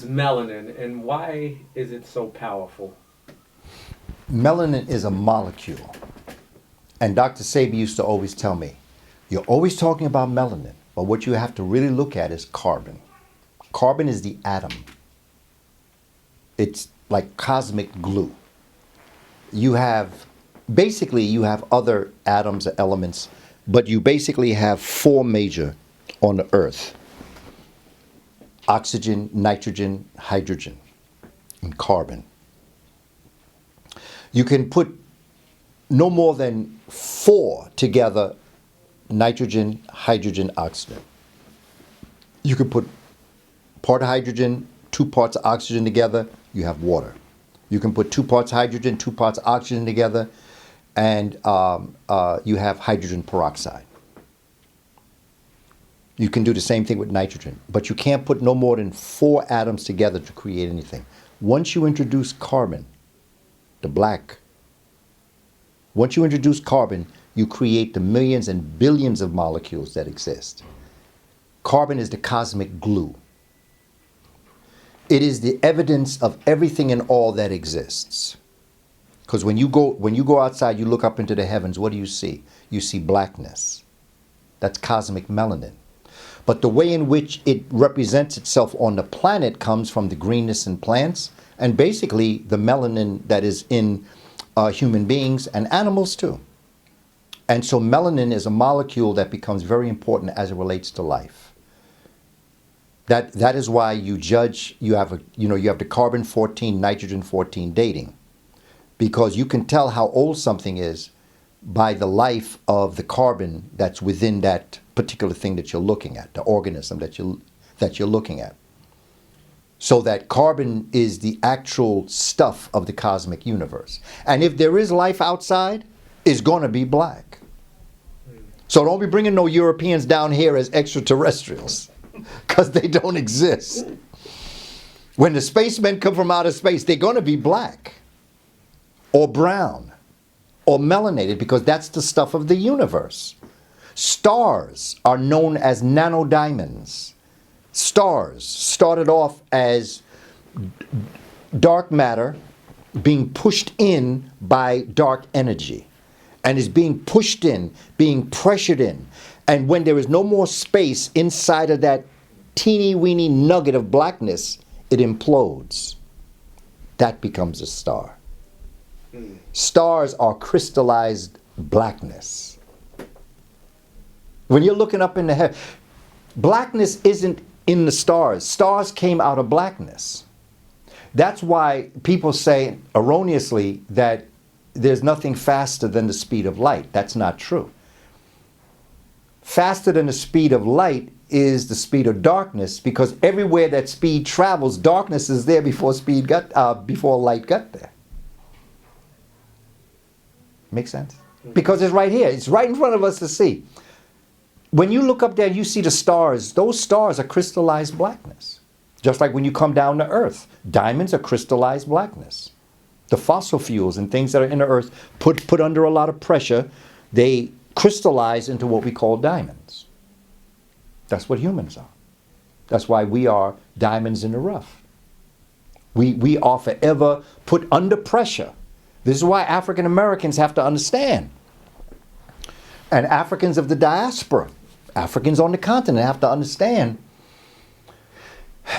melanin, and why is it so powerful? Melanin is a molecule. And Dr. Sabi used to always tell me, you're always talking about melanin, but what you have to really look at is carbon. Carbon is the atom. It's like cosmic glue. You have other atoms or elements, but you basically have four major on the earth: oxygen, nitrogen, hydrogen, and carbon. You can put no more than four together: nitrogen, hydrogen, oxygen. You could put part hydrogen, 2 parts oxygen together, you have water. You can put 2 parts hydrogen, 2 parts oxygen together, and you have hydrogen peroxide. You can do the same thing with nitrogen, but you can't put no more than 4 atoms together to create anything. Once you introduce carbon, the black, once you introduce carbon, you create the millions and billions of molecules that exist. Carbon is the cosmic glue. It is the evidence of everything and all that exists. Because when you go outside, you look up into the heavens, what do you see? You see blackness. That's cosmic melanin. But the way in which it represents itself on the planet comes from the greenness in plants, and basically the melanin that is in human beings and animals too. And so melanin is a molecule that becomes very important as it relates to life. That is why you have the carbon 14, nitrogen 14 dating, because you can tell how old something is by the life of the carbon that's within that particular thing that you're looking at, the organism that you're looking at. So that carbon is the actual stuff of the cosmic universe. And if there is life outside, it's going to be black. So don't be bringing no Europeans down here as extraterrestrials, because they don't exist. When the spacemen come from outer space, they're going to be black or brown or melanated, because that's the stuff of the universe. Stars are known as nanodiamonds. Stars started off as dark matter being pushed in by dark energy, and is being pushed in, being pressured in. And when there is no more space inside of that teeny weeny nugget of blackness, it implodes. That becomes a star. Stars are crystallized blackness. When you're looking up in the heaven, blackness isn't in the stars. Stars came out of blackness. That's why people say erroneously that there's nothing faster than the speed of light. That's not true. Faster than the speed of light is the speed of darkness, because everywhere that speed travels, darkness is there before light got there. Make sense? Because it's right here. It's right in front of us to see. When you look up there, you see the stars. Those stars are crystallized blackness. Just like when you come down to Earth, diamonds are crystallized blackness. The fossil fuels and things that are in the earth put under a lot of pressure, they crystallize into what we call diamonds. That's what humans are. That's why we are diamonds in the rough. We are forever put under pressure. This is why African Americans have to understand. And Africans of the diaspora, Africans on the continent, have to understand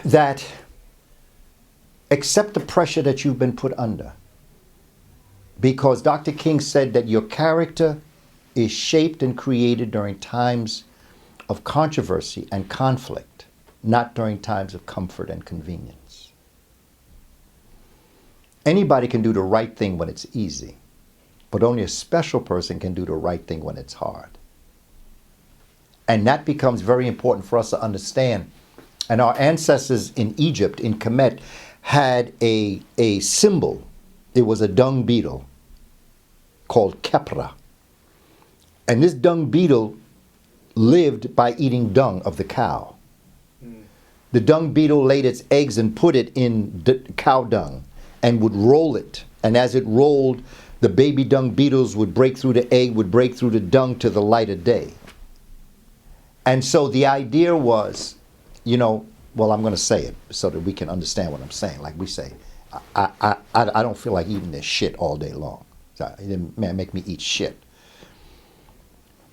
that accept the pressure that you've been put under. Because Dr. King said that your character is shaped and created during times of controversy and conflict, not during times of comfort and convenience. Anybody can do the right thing when it's easy, but only a special person can do the right thing when it's hard. And that becomes very important for us to understand. And our ancestors in Egypt, in Kemet, had a symbol. It was a dung beetle called Kepra. And this dung beetle lived by eating dung of the cow. The dung beetle laid its eggs and put it in cow dung and would roll it. And as it rolled, the baby dung beetles would break through the egg, would break through the dung to the light of day. And so the idea was, Well, I'm going to say it so that we can understand what I'm saying. Like we say, I don't feel like eating this shit all day long. So it didn't make me eat shit.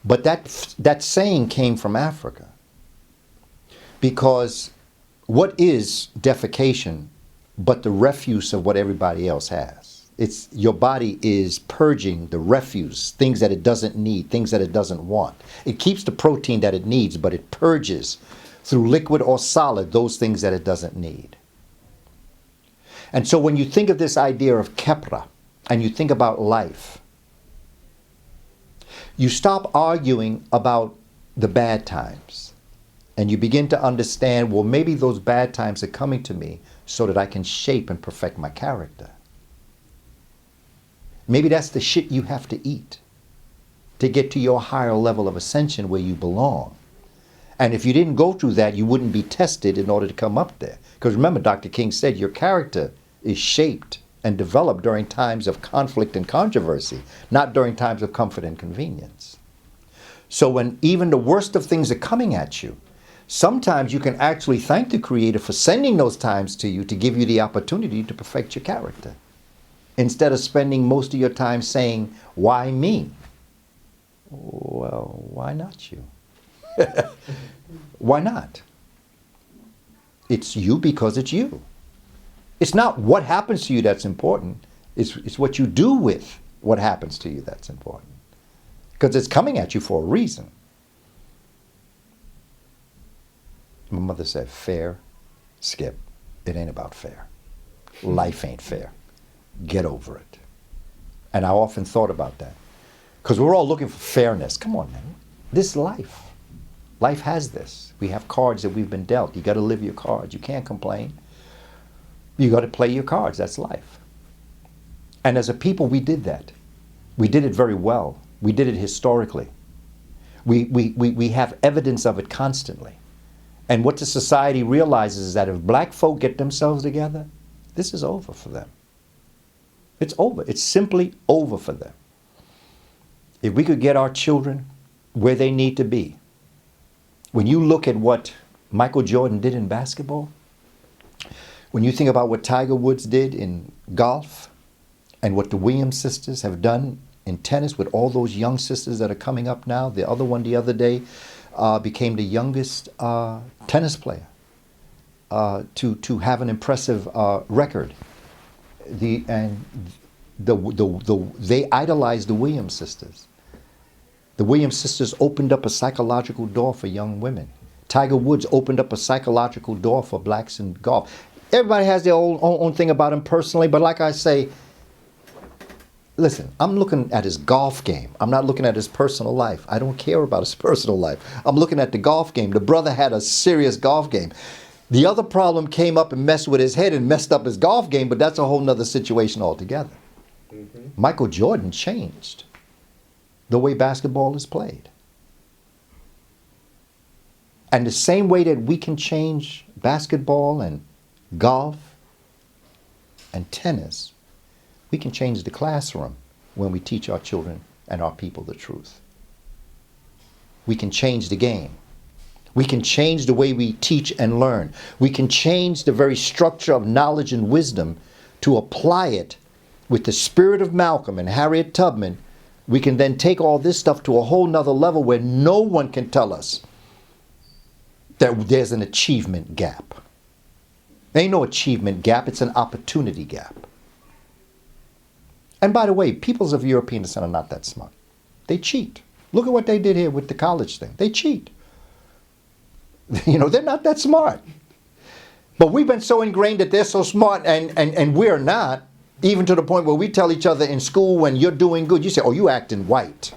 But that saying came from Africa. Because what is defecation but the refuse of what everybody else has? It's your body is purging the refuse, things that it doesn't need, things that it doesn't want. It keeps the protein that it needs, but it purges through liquid or solid those things that it doesn't need. And so when you think of this idea of kepra and you think about life, you stop arguing about the bad times and you begin to understand, well, maybe those bad times are coming to me so that I can shape and perfect my character. Maybe that's the shit you have to eat to get to your higher level of ascension where you belong. And if you didn't go through that, you wouldn't be tested in order to come up there. Because remember, Dr. King said your character is shaped and developed during times of conflict and controversy, not during times of comfort and convenience. So when even the worst of things are coming at you, sometimes you can actually thank the Creator for sending those times to you to give you the opportunity to perfect your character. Instead of spending most of your time saying, why me? Well, why not you? Why not? It's you because it's you. It's not what happens to you that's important. It's what you do with what happens to you that's important. Because it's coming at you for a reason. My mother said, fair, Skip. It ain't about fair. Life ain't fair. Get over it. And I often thought about that. Because we're all looking for fairness. Come on, man. This life. Life has this. We have cards that we've been dealt. You got to live your cards. You can't complain. You got to play your cards. That's life. And as a people, we did that. We did it very well. We did it historically. We have evidence of it constantly. And what the society realizes is that if black folk get themselves together, this is over for them. It's over. It's simply over for them. If we could get our children where they need to be. When you look at what Michael Jordan did in basketball, when you think about what Tiger Woods did in golf, and what the Williams sisters have done in tennis with all those young sisters that are coming up now. The other one the other day became the youngest tennis player to have an impressive record. They idolized the Williams sisters. The Williams sisters opened up a psychological door for young women. Tiger Woods opened up a psychological door for blacks in golf. Everybody has their own thing about him personally, but like I say, listen, I'm looking at his golf game. I'm not looking at his personal life. I don't care about his personal life. I'm looking at the golf game. The brother had a serious golf game. The other problem came up and messed with his head and messed up his golf game, but that's a whole nother situation altogether. Mm-hmm. Michael Jordan changed the way basketball is played. And the same way that we can change basketball and golf and tennis, we can change the classroom when we teach our children and our people the truth. We can change the game. We can change the way we teach and learn. We can change the very structure of knowledge and wisdom to apply it with the spirit of Malcolm and Harriet Tubman. We can then take all this stuff to a whole nother level where no one can tell us that there's an achievement gap. There ain't no achievement gap, it's an opportunity gap. And by the way, peoples of European descent are not that smart. They cheat. Look at what they did here with the college thing. They cheat. You know, they're not that smart. But we've been so ingrained that they're so smart and we're not, even to the point where we tell each other in school when you're doing good, you say, oh, you acting white.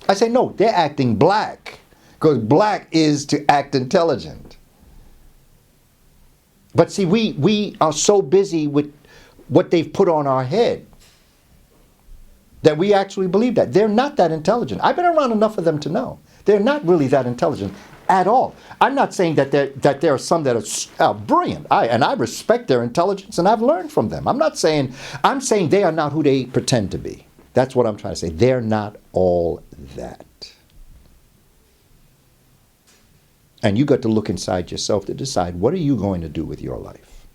I say, no, they're acting black. Because black is to act intelligent. But see, we are so busy with what they've put on our head that we actually believe that. They're not that intelligent. I've been around enough of them to know. They're not really that intelligent at all. I'm not saying that there are some that are brilliant. I respect their intelligence and I've learned from them. I'm saying they are not who they pretend to be. That's what I'm trying to say. They're not all that. And you got to look inside yourself to decide, what are you going to do with your life?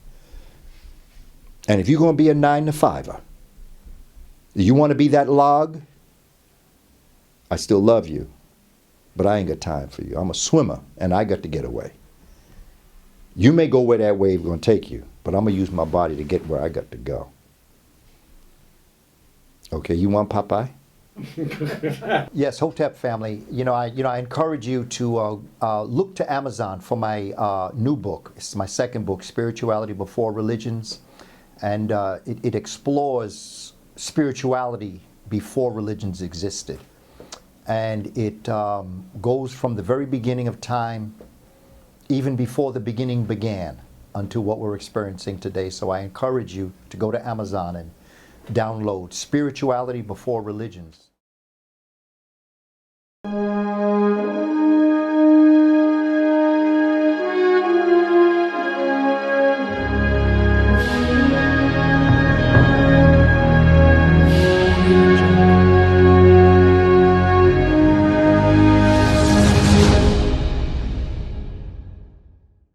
And if you're going to be a 9-to-5er, you want to be that log, I still love you, but I ain't got time for you. I'm a swimmer, and I got to get away. You may go where that wave is going to take you, but I'm going to use my body to get where I got to go. Okay, you want Popeye? Yes, Hotep family, I encourage you to look to Amazon for my new book. It's my second book, Spirituality Before Religions, and it explores spirituality before religions existed. And it goes from the very beginning of time, even before the beginning began, unto what we're experiencing today. So I encourage you to go to Amazon and download Spirituality Before Religions.